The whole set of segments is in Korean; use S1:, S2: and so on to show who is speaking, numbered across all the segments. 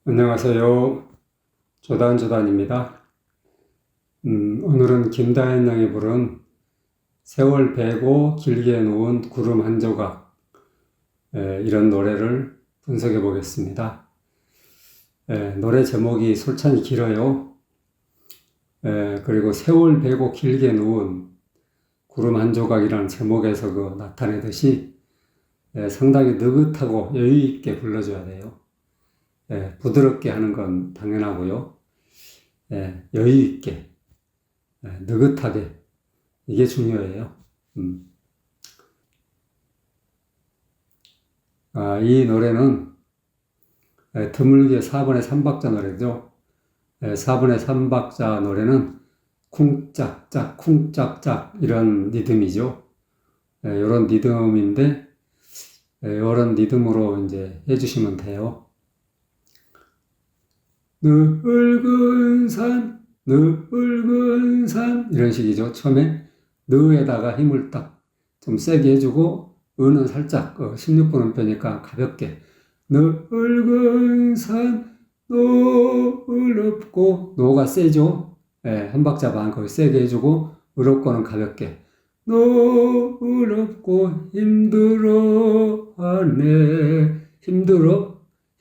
S1: 안녕하세요. 조단조단입니다. 오늘은 김다현 양이 부른 세월 베고 길게 놓은 구름 한 조각, 이런 노래를 분석해 보겠습니다. 노래 제목이 솔찬히 길어요. 그리고 세월 베고 길게 놓은 구름 한 조각이라는 제목에서 나타내듯이 상당히 느긋하고 여유 있게 불러줘야 돼요. 부드럽게 하는 건 당연하고요. 여유 있게, 느긋하게, 이게 중요해요. 이 노래는 드물게 4분의 3박자 노래죠. 4분의 3박자 노래는 쿵짝짝, 쿵짝짝 이런 리듬이죠. 이런 리듬인데, 이런 리듬으로 이제 해주시면 돼요. 늙은 산, 늙은 산 이런 식이죠. 처음에 느에다가 힘을 딱 좀 세게 해주고 은은 살짝 16분 음표니까 가볍게 늙은 산 노을 없고 노가 세죠. 한 박자 반 거의 세게 해주고 어렵고는 가볍게 노을 없고 힘들어하네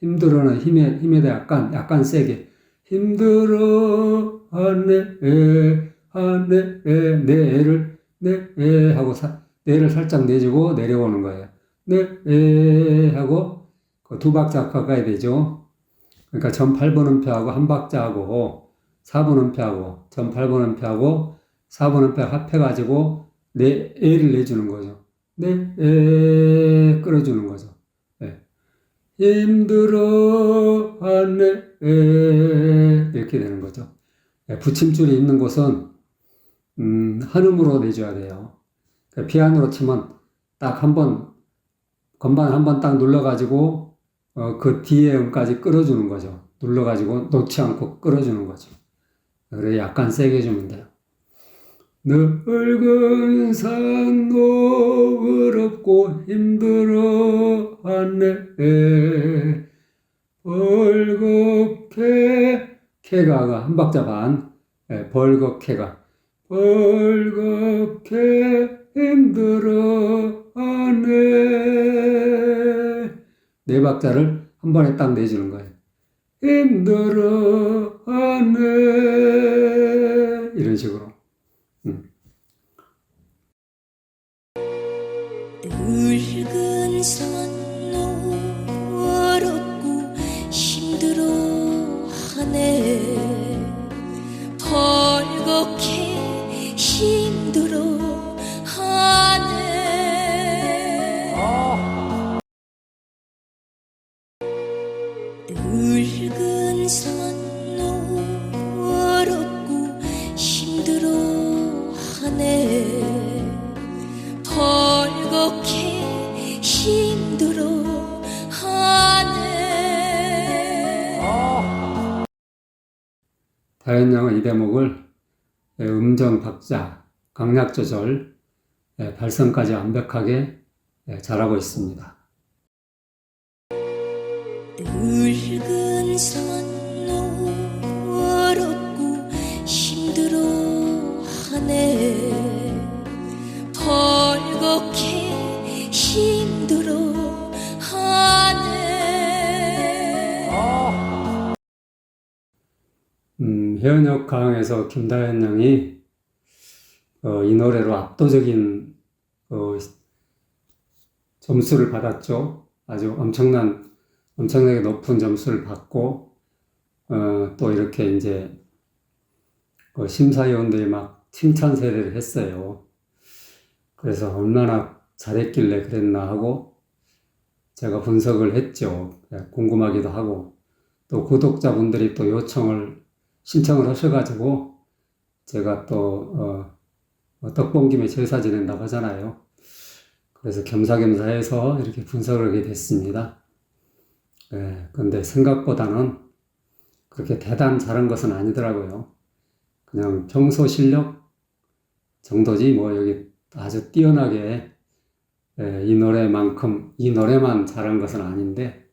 S1: 힘들어는 힘에 대해 약간 세게 힘들어하네 하네 내 하고 내를 살짝 내주고 내려오는 거예요. 네 하고 두 박자 가까이 되죠. 그러니까 전 8번 음표하고 한 박자하고 4번 음표하고 전 8번 음표하고 4번 음표 합해가지고 애를 내주는 거죠. 끌어주는 거죠. 힘들어하네 이렇게 되는 거죠. 붙임줄이 있는 곳은 한음으로 내줘야 돼요. 피아노로 치면 딱 건반 한 번 딱 눌러가지고 그 뒤에 음까지 끌어주는 거죠. 눌러가지고 놓지 않고 끌어주는 거죠. 그래 약간 세게 해주면 돼요. 늙은 산 노을 없고 힘들어하네 벌겋게 캐가 한 박자 반 벌겋게가 벌겋게 힘들어하네 네 박자를 한 번에 딱 내주는 거예요. 힘들어하네 이런 식으로.
S2: 늙은 산 노을 없고 힘들어하네 벌겋게 힘들어하네 늙은 산 노을 없고 힘들어하네 벌겋게 힘들어하네
S1: 다현 양은 이 대목을 음정 박자, 강약 조절, 발성까지 완벽하게 잘하고 있습니다.
S2: 늙은 산 노을 없고 힘들어하네 벌겋게 힘들어하네
S1: 해ön역 강에서 김다현 양이 이 노래로 압도적인 점수를 받았죠. 아주 엄청나게 높은 점수를 받고 또 이렇게 이제 심사위원들이 막 칭찬 세례를 했어요. 그래서 얼마나 잘했길래 그랬나 하고 제가 분석을 했죠. 궁금하기도 하고 또 구독자분들이 또 신청을 하셔가지고 제가 또 떡 본 김에 제사 지낸다고 하잖아요. 그래서 겸사겸사 해서 이렇게 분석을 하게 됐습니다. 근데 생각보다는 그렇게 대단 잘한 것은 아니더라고요. 그냥 평소 실력 정도지 여기 아주 뛰어나게 이 노래만 잘한 것은 아닌데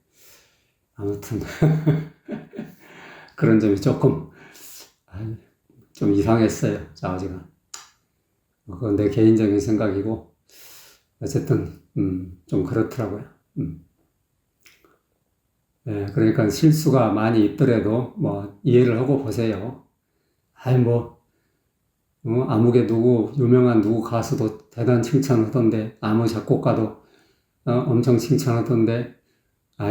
S1: 아무튼 그런 점이 조금 좀 이상했어요. 아버지가. 그건 내 개인적인 생각이고 어쨌든 좀 그렇더라고요. 예, 그러니까 실수가 많이 있더라도 뭐 이해를 하고 보세요. 아이 뭐 아무개 누구 유명한 누구 가수도 대단 칭찬하던데 아무 작곡가도 엄청 칭찬하던데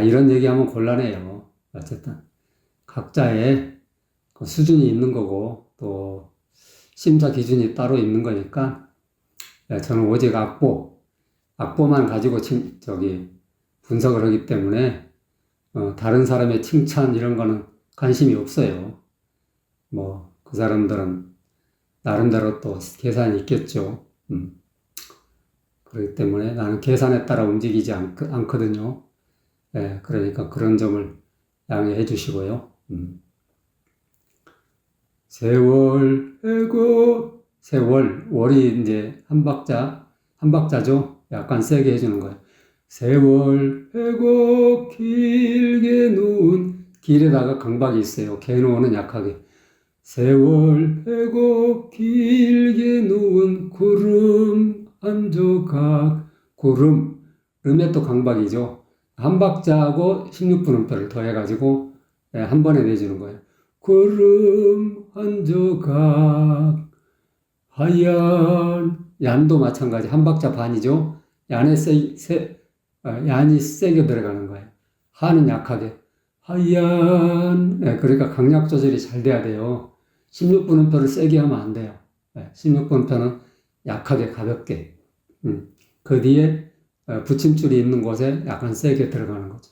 S1: 이런 얘기하면 곤란해요. 어쨌든 각자의 그 수준이 있는 거고 또 심사 기준이 따로 있는 거니까 저는 오직 악보만 가지고 분석을 하기 때문에 다른 사람의 칭찬 이런 거는 관심이 없어요. 뭐 그 사람들은 나름대로 또 계산이 있겠죠. 그렇기 때문에 나는 계산에 따라 움직이지 않거든요. 예, 그러니까 그런 점을 양해해 주시고요. 월이 이제 한 박자죠. 약간 세게 해주는 거예요. 세월 회고 길게 누운 길에다가 강박이 있어요. 개노는 약하게. 세월 회고 길게 누운 구름 한 조각 름에 또 강박이죠. 한 박자하고 16분음표를 더해가지고 한 번에 내주는 거예요. 구름 한 조각 하얀 얀도 마찬가지 한 박자 반이죠. 얀이 세게 들어가는 거예요. 하는 약하게 하얀 그러니까 강약 조절이 잘 돼야 돼요. 16분음표를 세게 하면 안 돼요. 16분음표는 약하게 가볍게 그 뒤에 붙임줄이 있는 곳에 약간 세게 들어가는 거죠.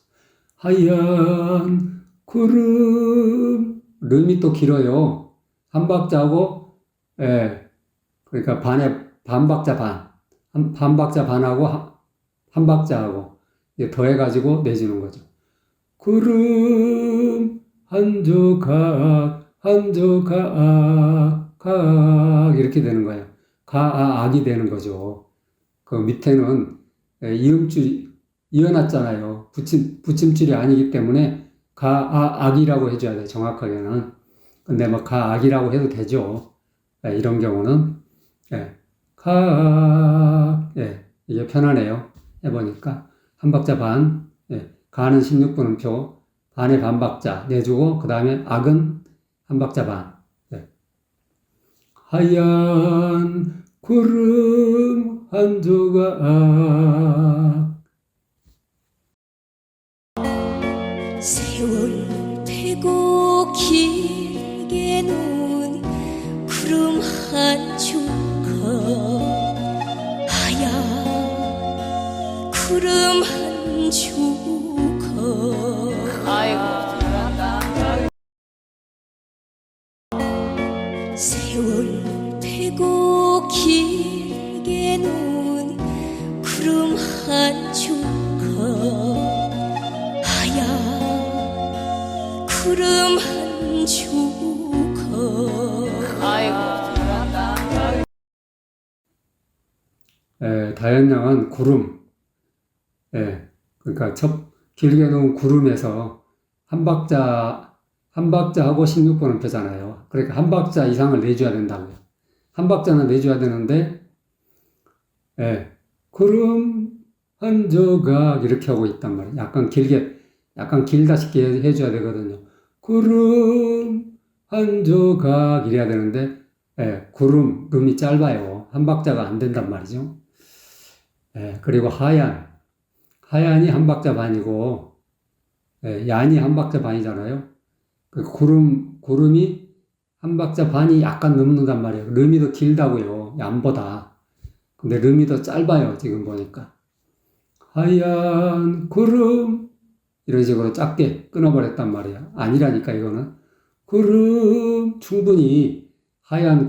S1: 하얀 구름 름이 또 길어요. 한 박자하고 그러니까 반 박자 반 박자 반하고 한 박자하고 더해가지고 내주는 거죠. 구름 한 조각 각 이렇게 되는 거예요. 악이 되는 거죠. 그 밑에는 이음줄이 이어놨잖아요. 붙임줄이 아니기 때문에 악이라고 해줘야 돼요. 정확하게는. 근데 뭐 악이라고 해도 되죠. 이런 경우는 이게 편하네요. 해보니까 한 박자 반, 가는 16분음표, 반의 반 박자 내주고 그 다음에 악은 한 박자 반. 하얀 구름 한 조각
S2: 세월 패고 길게 놓은 구름 한 조각 하얀 구름 한 조각
S3: 아이고, 잘한다.
S2: 세월 패고 길게 놓은 구름 한 조각 하얀 구름 한 조각
S3: 아이고, 잘한다.
S1: 다연양은 구름, 그러니까 길게 놓은 구름에서 한 박자하고 16분음표잖아요. 그러니까 한 박자 이상을 내줘야 된다고요. 한 박자는 내줘야 되는데, 구름 한 조각 이렇게 하고 있단 말이에요. 약간 길다시게 해줘야 되거든요. 구름 한 조각 이래야 되는데, 름이 짧아요. 한 박자가 안 된단 말이죠. 그리고 하얀이 한 박자 반이고, 얀이 한 박자 반이잖아요. 그 구름이 한 박자 반이 약간 넘는단 말이에요. 름이 더 길다고요. 얀보다. 근데 름이 더 짧아요. 지금 보니까. 하얀 구름 이런 식으로 짧게 끊어버렸단 말이에요. 아니라니까 이거는. 구름 충분히 하얀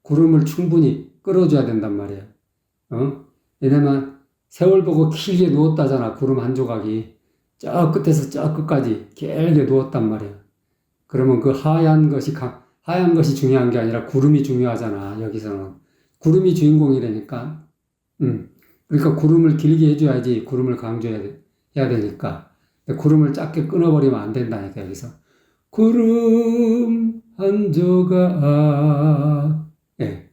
S1: 구름을 충분히 끌어줘야 된단 말이에요. 왜냐면 세월 보고 길게 누웠다잖아. 구름 한 조각이. 저 끝에서 저 끝까지 길게 누웠단 말이에요. 그러면 그 하얀 것이 중요한 게 아니라 구름이 중요하잖아. 여기서는. 구름이 주인공이라니까. 그러니까 구름을 길게 해줘야지 구름을 강조해야 되니까. 근데 구름을 작게 끊어버리면 안 된다니까, 여기서. 구름 한 조각. 예.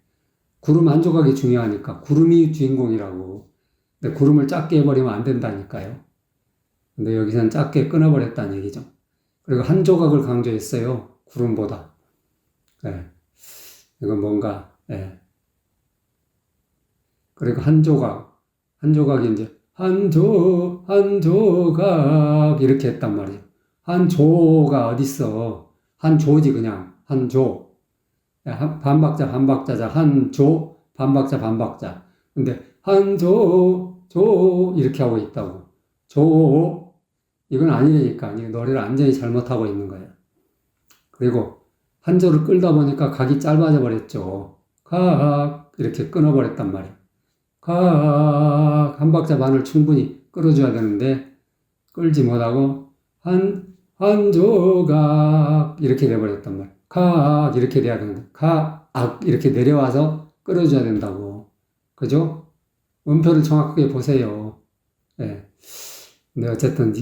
S1: 구름 한 조각이 중요하니까. 구름이 주인공이라고. 근데 구름을 작게 해버리면 안 된다니까요. 근데 여기서는 작게 끊어버렸다는 얘기죠. 그리고 한 조각을 강조했어요. 구름보다. 예. 이건 뭔가, 예. 그리고 한 조각이 이제, 한 조각, 이렇게 했단 말이에요. 한 조가 어딨어. 한 조지, 그냥. 한 조. 반박자자, 한 조, 반박자. 근데, 한 조, 이렇게 하고 있다고. 조, 이건 아니니까. 이 노래를 완전히 잘못하고 있는 거예요. 그리고, 한 조를 끌다 보니까 각이 짧아져 버렸죠. 각, 이렇게 끊어버렸단 말이에요. 각, 한 박자 반을 충분히 끌어줘야 되는데, 끌지 못하고, 한 조각, 이렇게 돼버렸단 말이에요. 각, 이렇게 돼야 되는데, 각, 이렇게 내려와서 끌어줘야 된다고. 그죠? 음표를 정확하게 보세요. 예. 근데 어쨌든,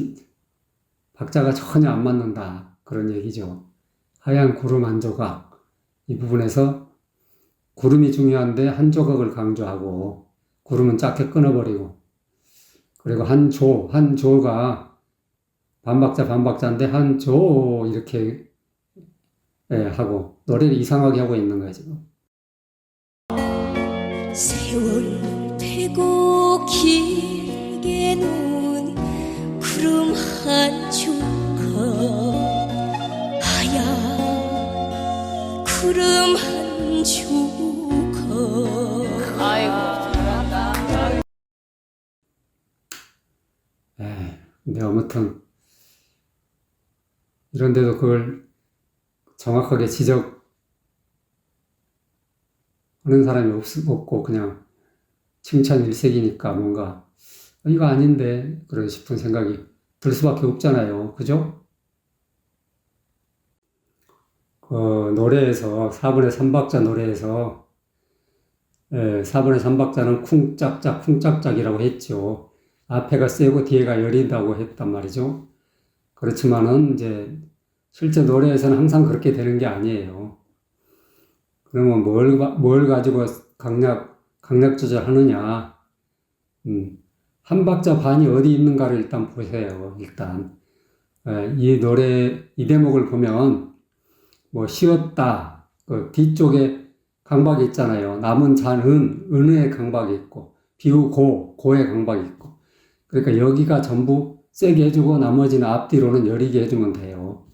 S1: 박자가 전혀 안 맞는다. 그런 얘기죠. 하얀 구름 한 조각. 이 부분에서 구름이 중요한데 한 조각을 강조하고, 구름은 작게 끊어버리고, 그리고 한 조가 반박자인데 한 조 이렇게 하고 노래를 이상하게 하고 있는 거예요, 지금.
S2: 세월 패고 길게 놓은 구름 한 조각 하얀 구름 한 조각
S3: 아이고 잘한다.
S1: 근데 아무튼 이런데도 그걸 정확하게 지적하는 사람이 없고 그냥 칭찬 일색이니까 뭔가 이거 아닌데 그런 싶은 생각이 들 수밖에 없잖아요. 그죠? 노래에서 4분의 3박자 노래에서 4분의 3박자는 쿵짝짝이라고 했죠. 앞에가 세고 뒤에가 여린다고 했단 말이죠. 그렇지만은 이제 실제 노래에서는 항상 그렇게 되는 게 아니에요. 그러면 뭘 가지고 강약 조절하느냐? 한 박자 반이 어디 있는가를 일단 보세요. 일단 이 대목을 보면 뭐 쉬었다 그 뒤쪽에 강박이 있잖아요. 남은 잔은 은의 강박이 있고 비우고 고의 강박이 있고 그러니까 여기가 전부 세게 해주고 나머지는 앞뒤로는 여리게 해주면 돼요.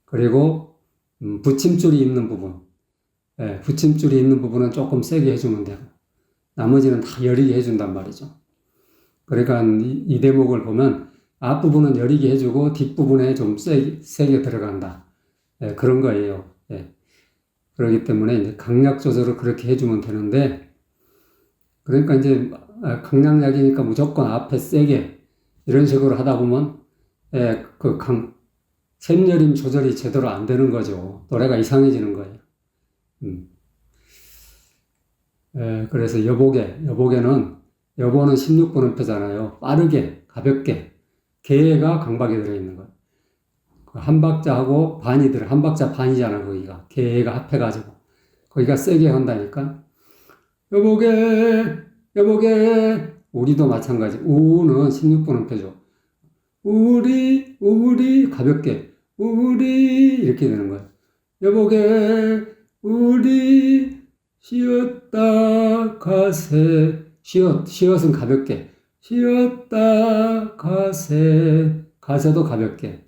S1: 그리고 붙임줄이 있는 부분은 조금 세게 해주면 되고 나머지는 다 여리게 해준단 말이죠. 그러니까 이 대목을 보면 앞부분은 여리게 해주고 뒷부분에 좀 세게 들어간다. 그런 거예요. 그렇기 때문에 이제 강약 조절을 그렇게 해주면 되는데 그러니까 이제 강약약이니까 무조건 앞에 세게 이런 식으로 하다 보면 샘여림 조절이 제대로 안 되는 거죠. 노래가 이상해지는 거예요. 그래서 여보는 16번 음표잖아요. 빠르게, 가볍게. 개가 강박이 들어있는 거예요. 한 박자하고 한 박자 반이잖아, 거기가. 개가 합해가지고. 거기가 세게 한다니까. 여보게. 우리도 마찬가지. 우는 16번 음표죠. 우리, 가볍게. 우리, 이렇게 되는 거예요. 여보게, 우리, 쉬었다 가세. 쉬었은 가볍게. 쉬었다 가세도 가볍게.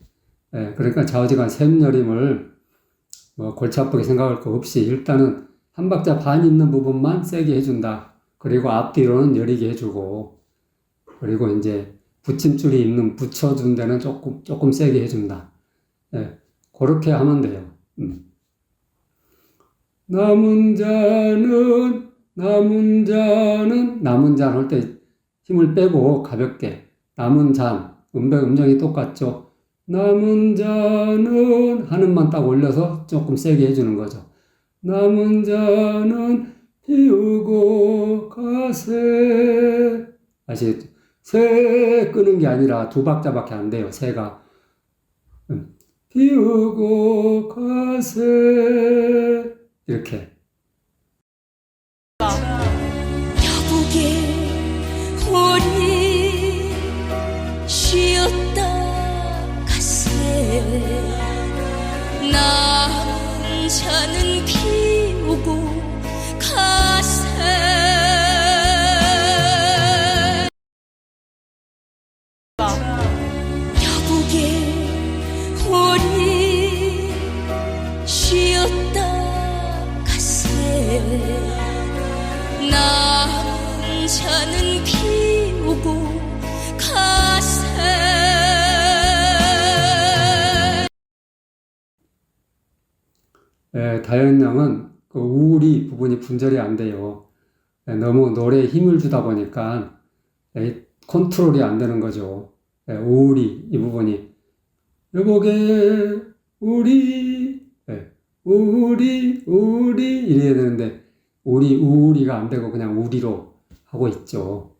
S1: 그러니까 좌우지간 샘여림을 골치 아프게 생각할 거 없이 일단은 한 박자 반 있는 부분만 세게 해준다. 그리고 앞뒤로는 여리게 해주고, 그리고 이제 붙여준 데는 조금 세게 해준다. 그렇게 하면 돼요. 남은 잔 할 때 힘을 빼고 가볍게. 남은 잔, 음정이 똑같죠. 남은 잔은 한음만 딱 올려서 조금 세게 해주는 거죠. 남은 잔은 피우고 가세. 아시겠죠? 새 끄는 게 아니라 두 박자밖에 안 돼요. 새가. 비우고 가세 이렇게.
S2: 여보게 우리 쉬었다 가세 남은 자는 비우고 가세 여보게 우리 쉬었다 가세 남은 자는 비우고 가세
S1: 다현양은 그 우리 부분이 분절이 안 돼요. 너무 노래에 힘을 주다 보니까 컨트롤이 안 되는 거죠. 우리 이 부분이 여보게 우리 우리 이래야 되는데 우리가 안 되고 그냥 우리로 하고 있죠.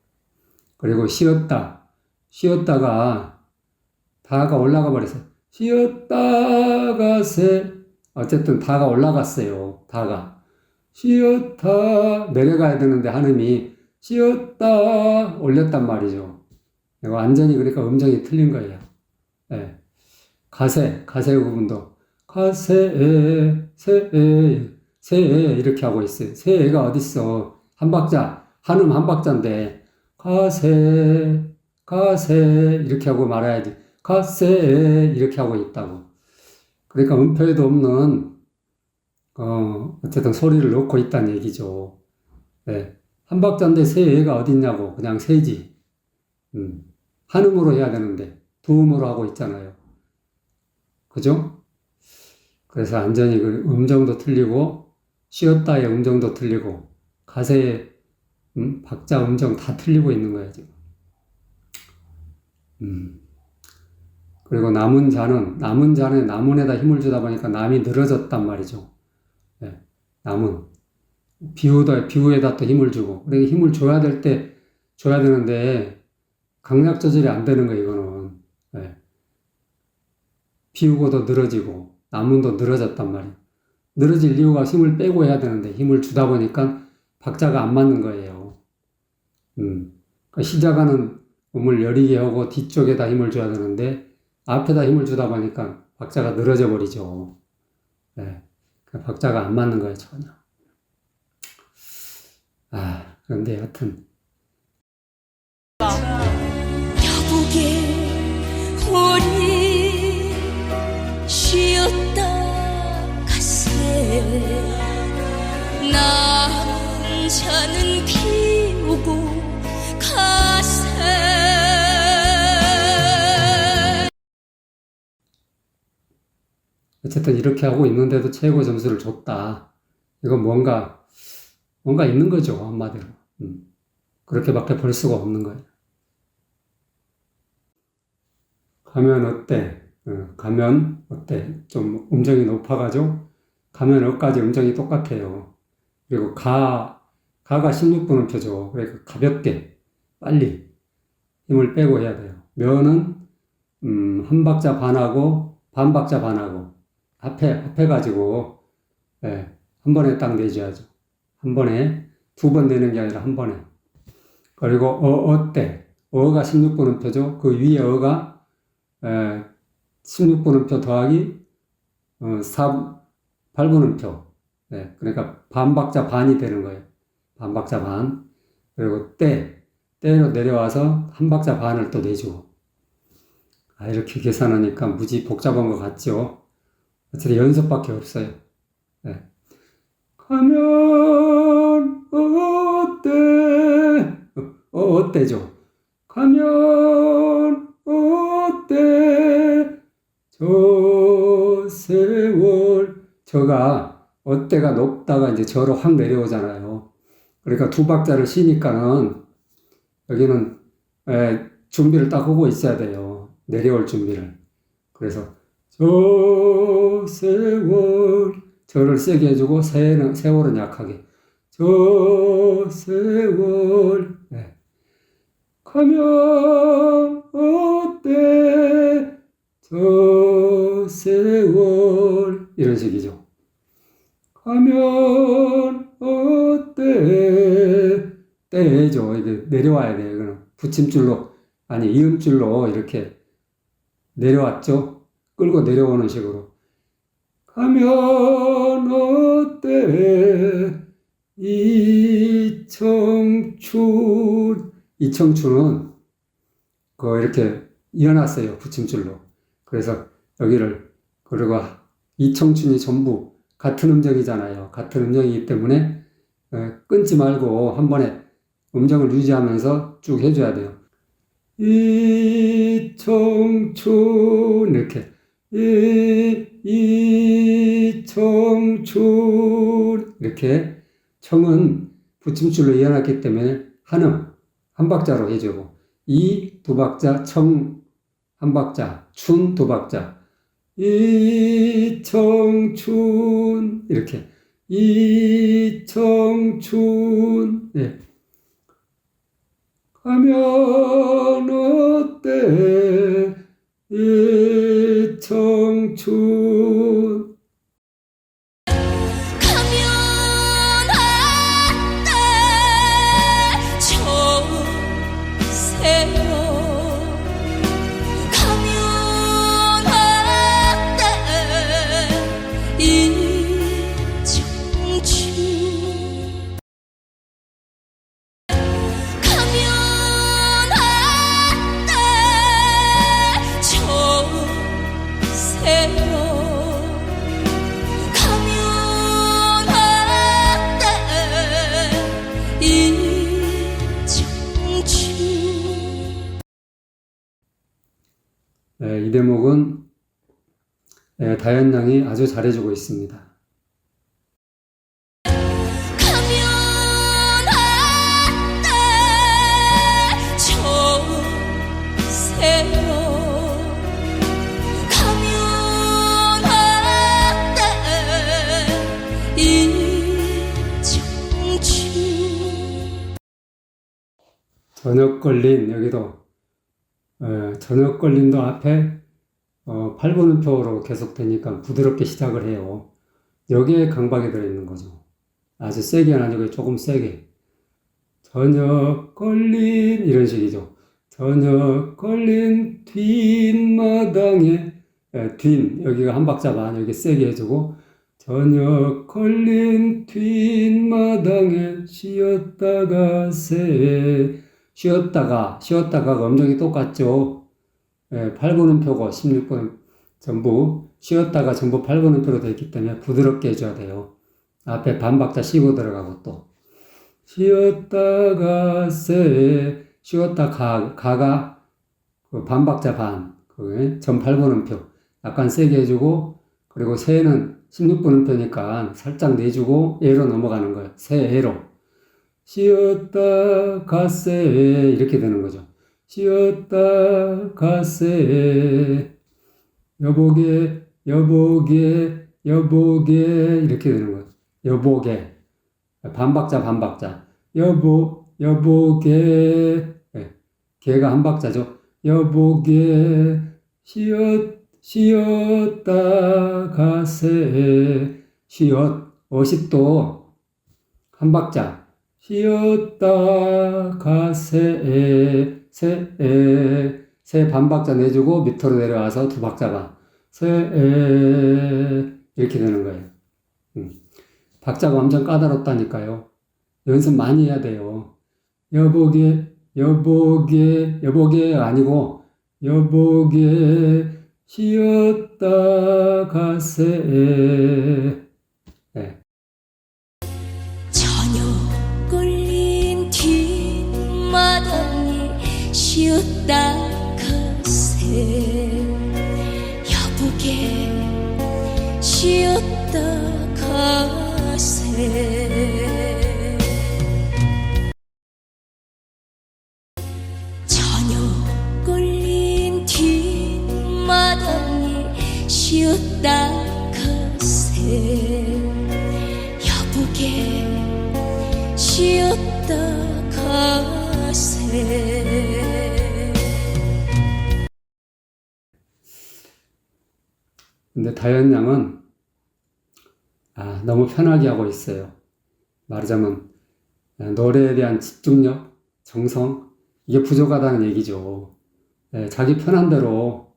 S1: 그리고 쉬었다가 다가 올라가 버렸어요. 쉬었다가 세 어쨌든 다가 올라갔어요. 다가 쉬었다 내려가야 되는데 한음이 쉬었다 올렸단 말이죠. 이거 완전히 그러니까 음정이 틀린 거예요. 가세 부분도 가세 세 이렇게 하고 있어요. 새가 어딨어? 한 박자 한음 한 박자인데 가세 이렇게 하고 말아야지. 가세 이렇게 하고 있다고. 그러니까 음표에도 없는 어쨌든 소리를 넣고 있다는 얘기죠. 한 박자인데 새가 어딨냐고. 그냥 새지. 한음으로 해야 되는데 두 음으로 하고 있잖아요. 그죠? 그래서 완전히 그 음정도 틀리고 쉬었다의 음정도 틀리고 가세의 박자 음정 다 틀리고 있는 거예요 지금. 그리고 남은 자는 남은에다 힘을 주다 보니까 남이 늘어졌단 말이죠. 남은 비우에다 또 힘을 주고 그러니까 힘을 줘야 될 때 줘야 되는데 강약 조절이 안 되는 거예요 이거는. 비우고도 늘어지고 남은도 늘어졌단 말이에요. 늘어질 이유가 힘을 빼고 해야 되는데 힘을 주다 보니까 박자가 안 맞는 거예요. 그러니까 시작하는 음을 여리게 하고 뒤쪽에다 힘을 줘야 되는데 앞에다 힘을 주다 보니까 박자가 늘어져 버리죠. 그러니까 박자가 안 맞는 거예요 전혀. 그런데 여튼
S2: 여보게 우리 쉬었다 가세 남은 자는 비우고 가세
S1: 어쨌든 이렇게 하고 있는데도 최고 점수를 줬다. 이건 뭔가 있는 거죠 한마디로. 그렇게밖에 볼 수가 없는 거예요. 가면 어때? 가면 어때? 좀 음정이 높아가지고 가면 어까지 음정이 똑같아요. 그리고 가가 16분음표죠. 그러니까 가볍게 빨리 힘을 빼고 해야 돼요. 면은 한 박자 반하고 반 박자 반하고 합해가지고 한 번에 딱 내줘야죠. 한 번에 두 번 내는 게 아니라 한 번에. 그리고 어때? 어가 16분음표죠. 그 위에 어가 16분음표 더하기 8분음표. 그러니까 반박자 반이 되는 거예요. 반박자 반. 그리고 때로 내려와서 한 박자 반을 또 내주고. 이렇게 계산하니까 무지 복잡한 것 같죠? 어차피 연습밖에 없어요. 가면 어때? 어때죠? 가면 어때? 저 세월. 저가 어때가 높다가 이제 저로 확 내려오잖아요. 그러니까 두 박자를 쉬니까는 여기는 준비를 딱 하고 있어야 돼요. 내려올 준비를. 그래서 저 세월 저를 세게 해주고 세월은 약하게 저 세월. 가면 어때 저 세월 이런 식이죠. 가면 어때 때죠. 이게 내려와야 돼요. 이거는 붙임줄로 아니 이음줄로 이렇게 내려왔죠. 끌고 내려오는 식으로 가면 어때 이청춘은 이렇게 이어놨어요. 붙임줄로. 그래서 여기를 그리고 이청춘이 전부 같은 음정이잖아요. 같은 음정이기 때문에 끊지 말고 한 번에 음정을 유지하면서 쭉 해줘야 돼요. 이청춘 이렇게 이청춘 이렇게 청은 붙임줄로 이어놨기 때문에 한음 한 박자로 해주고 이 두 박자 청 한 박자 춘 두 박자 이청춘 이렇게 이청춘 예. 가면 어때 이청춘
S2: 가면 어때 저 세월 가면 어때 이청춘 가면 어때 저 세월 가면 어때 이청춘
S1: 이 대목은 다현양이 아주 잘해주고 있습니다.
S2: 가면 어때 저 세월 가면 어때 이청춘
S1: 저녁 걸린 여기도 저녁 걸린도 앞에 8분음표로 계속되니까 부드럽게 시작을 해요. 여기에 강박이 들어있는 거죠. 아주 세게 아니고 조금 세게. 저녁 걸린 이런 식이죠. 저녁 걸린 뒷마당에 뒷 여기가 한 박자 반 여기 세게 해주고 저녁 걸린 뒷마당에 쉬었다가 쉬었다가 음정이 똑같죠. 8분음표고 16분 전부 쉬었다가 전부 8분음표로 되어 있기 때문에 부드럽게 해줘야 돼요. 앞에 반박자 쉬고 들어가고 또 쉬었다가 쉬었다 가가 그 반박자 반 전 8분음표 약간 세게 해주고 그리고 세는 16분음표니까 살짝 내주고 에로 넘어가는 거예요. 세 에로 쉬었다 가세 이렇게 되는 거죠. 쉬었다 가세 여보게 이렇게 되는 거예요. 여보게 반박자 여보게 개가 한 박자죠. 여보게 쉬었다 가세 어십도 한 박자 쉬었다 가세 세 반박자 내주고 밑으로 내려와서 두 박자 반 이렇게 되는 거예요. 박자가 완전 까다롭다니까요. 연습 많이 해야 돼요. 여보게 아니고 여보게 쉬었다 가세
S2: 저녁 걸린 뒷마당에 쉬었다 가세 여보게 쉬었다 가세 저녁 걸린 뒷마당에 쉬었다 가세 여보게 쉬었다 가세
S1: 근데 다현 양은 너무 편하게 하고 있어요. 말하자면 노래에 대한 집중력, 정성 이게 부족하다는 얘기죠. 자기 편한 대로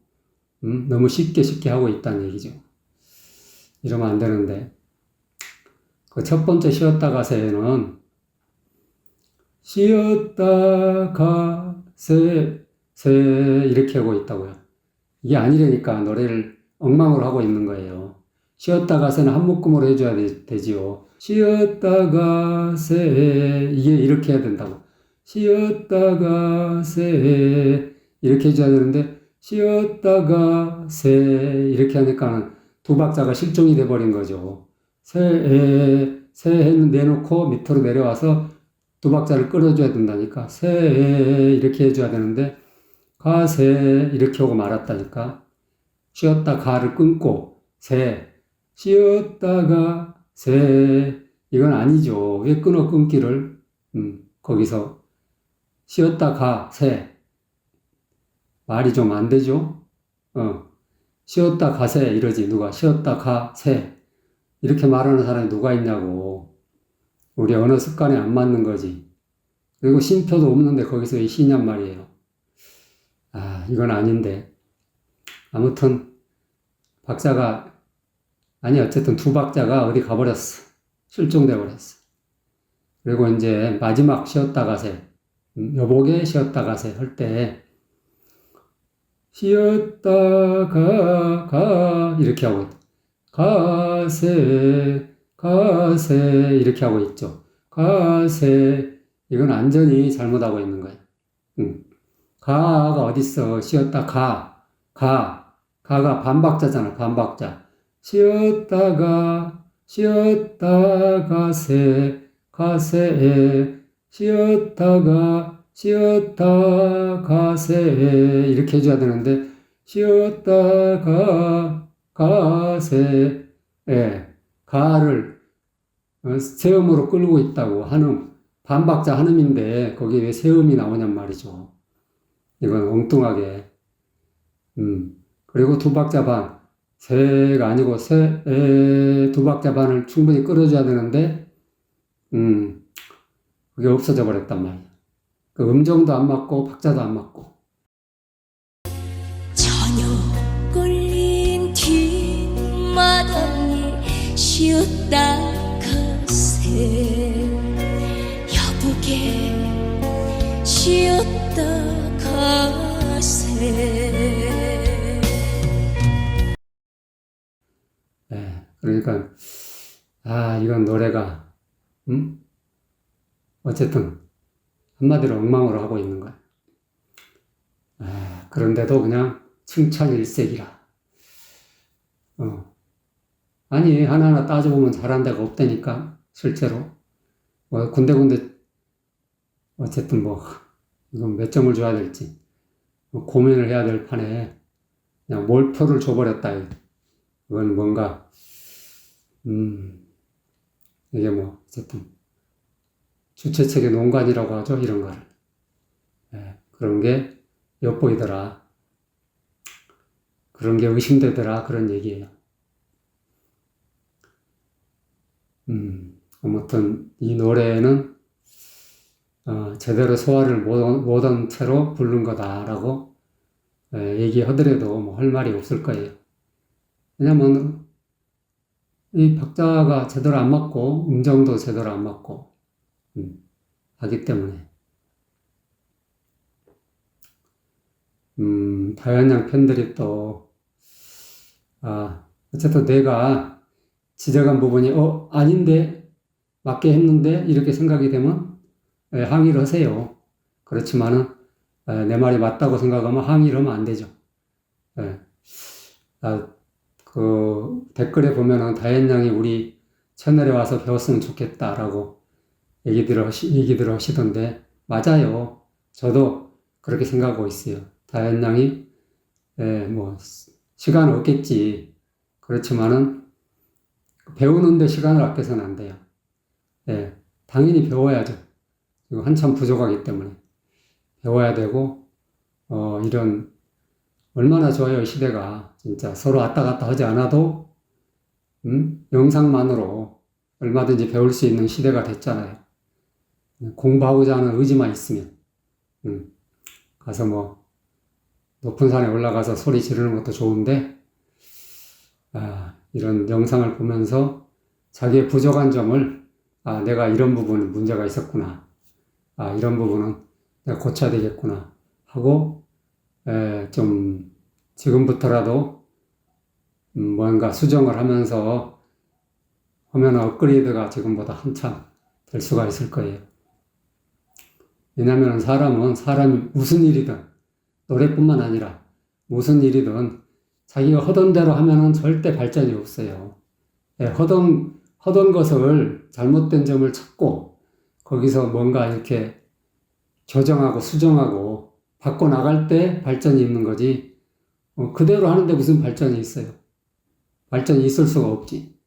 S1: 너무 쉽게 하고 있다는 얘기죠. 이러면 안 되는데 그 첫 번째 쉬었다 가세는 쉬었다 가세 이렇게 하고 있다고요. 이게 아니라니까 노래를 엉망으로 하고 있는 거예요. 쉬었다 가세는 한 묶음으로 해줘야 되지요. 쉬었다 가세 이게 이렇게 해야 된다고. 쉬었다 가세 이렇게 해줘야 되는데 쉬었다 가세 이렇게 하니까는 두 박자가 실종이 돼버린 거죠. 세는 내놓고 밑으로 내려와서 두 박자를 끌어줘야 된다니까. 세 이렇게 해줘야 되는데 가세 이렇게 오고 말았다니까. 쉬었다 가를 끊고 세 쉬었다가 세 이건 아니죠. 왜 끊기를 거기서 쉬었다 가 세 말이 좀 안 되죠. 쉬었다 가세 이러지. 누가 쉬었다 가 세 이렇게 말하는 사람이 누가 있냐고. 우리 언어 습관에 안 맞는 거지. 그리고 쉼표도 없는데 거기서 왜 쉬냔 말이에요. 이건 아닌데. 아무튼 박자가 어쨌든 두 박자가 어디 가버렸어. 실종돼 버렸어. 그리고 이제 마지막 쉬었다 가세 여복에 쉬었다 가세 할 때 쉬었다 가 이렇게 하고 있다. 가세 이렇게 하고 있죠. 가세 이건 완전히 잘못하고 있는 거예요. 가가 어딨어. 쉬었다 가가 반박자잖아. 반박자. 쉬었다가 가세 쉬었다 가세 이렇게 해줘야 되는데 쉬었다가 가세 가를 세음으로 끌고 있다고. 한음 반박자 한음인데 거기에 왜 세음이 나오냔 말이죠. 이건 엉뚱하게. 그리고 두 박자 반 세가 아니고 두 박자 반을 충분히 끌어줘야 되는데 그게 없어져 버렸단 말이야. 그 음정도 안 맞고 박자도 안 맞고.
S2: 저녁 걸린 뒷마당에 쉬었다 가세 여보게 쉬었다 가세.
S1: 그러니까 이건 노래가 어쨌든 한마디로 엉망으로 하고 있는 거야. 그런데도 그냥 칭찬일색이라. 아니 하나하나 따져보면 잘한 데가 없다니까. 실제로 뭐 군데군데 어쨌든 뭐 이건 몇 점을 줘야 될지 고민을 해야 될 판에 그냥 몰표를 줘버렸다. 이건 뭔가 이게 뭐 어쨌든 주최측의 농간이라고 하죠. 이런 거를. 그런 게 엿보이더라. 그런 게 의심되더라. 그런 얘기예요. 아무튼 이 노래는 제대로 소화를 못한 채로 부른 거다라고 얘기하더라도 뭐 할 말이 없을 거예요. 왜냐면 이 박자가 제대로 안 맞고 음정도 제대로 안 맞고 하기 때문에. 다현양 팬들이 또 어쨌든 내가 지적한 부분이 아닌데 맞게 했는데 이렇게 생각이 되면 항의를 하세요. 그렇지만은 내 말이 맞다고 생각하면 항의를 하면 안 되죠. 그 댓글에 보면은 다현양이 우리 채널에 와서 배웠으면 좋겠다라고 얘기들을 하시던데 맞아요. 저도 그렇게 생각하고 있어요. 다현양이 뭐 시간은 없겠지. 그렇지만은 배우는데 시간을 아껴서는 안 돼요. 당연히 배워야죠. 이거 한참 부족하기 때문에 배워야 되고 이런 얼마나 좋아요, 시대가. 진짜 서로 왔다 갔다 하지 않아도, 영상만으로 얼마든지 배울 수 있는 시대가 됐잖아요. 공부하고자 하는 의지만 있으면. 가서 뭐, 높은 산에 올라가서 소리 지르는 것도 좋은데, 이런 영상을 보면서 자기의 부족한 점을, 내가 이런 부분은 문제가 있었구나. 이런 부분은 내가 고쳐야 되겠구나. 하고, 좀, 지금부터라도, 뭔가 수정을 하면서 하면 업그레이드가 지금보다 한참 될 수가 있을 거예요. 왜냐하면 사람이 무슨 일이든, 노래뿐만 아니라 무슨 일이든 자기가 하던 대로 하면은 절대 발전이 없어요. 하던 것을 잘못된 점을 찾고 거기서 뭔가 이렇게 교정하고 수정하고 바꿔나갈 때 발전이 있는 거지, 그대로 하는데 무슨 발전이 있어요? 발전이 있을 수가 없지.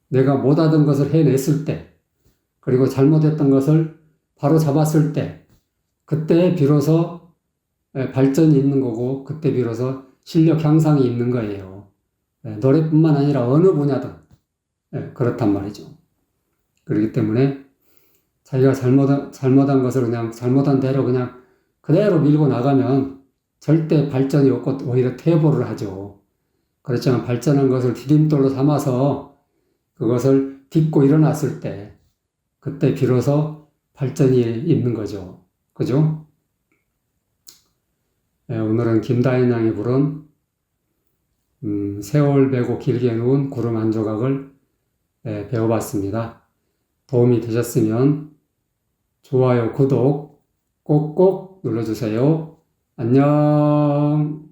S1: 내가 못하던 것을 해냈을 때, 그리고 잘못했던 것을 바로 잡았을 때, 그때 비로소 발전이 있는 거고, 그때 비로소 실력 향상이 있는 거예요. 노래뿐만 아니라 어느 분야든 그렇단 말이죠. 그렇기 때문에 자기가 잘못한 것을 그냥 잘못한 대로 그냥 그대로 밀고 나가면 절대 발전이 없고 오히려 퇴보를 하죠. 그렇지만 발전한 것을 디딤돌로 삼아서 그것을 딛고 일어났을 때, 그때 비로소 발전이 있는 거죠. 그죠? 오늘은 김다인 양이 부른 세월 베고 길게 누운 구름 한 조각을 배워봤습니다. 도움이 되셨으면 좋아요, 구독 꼭꼭 눌러주세요. 안녕.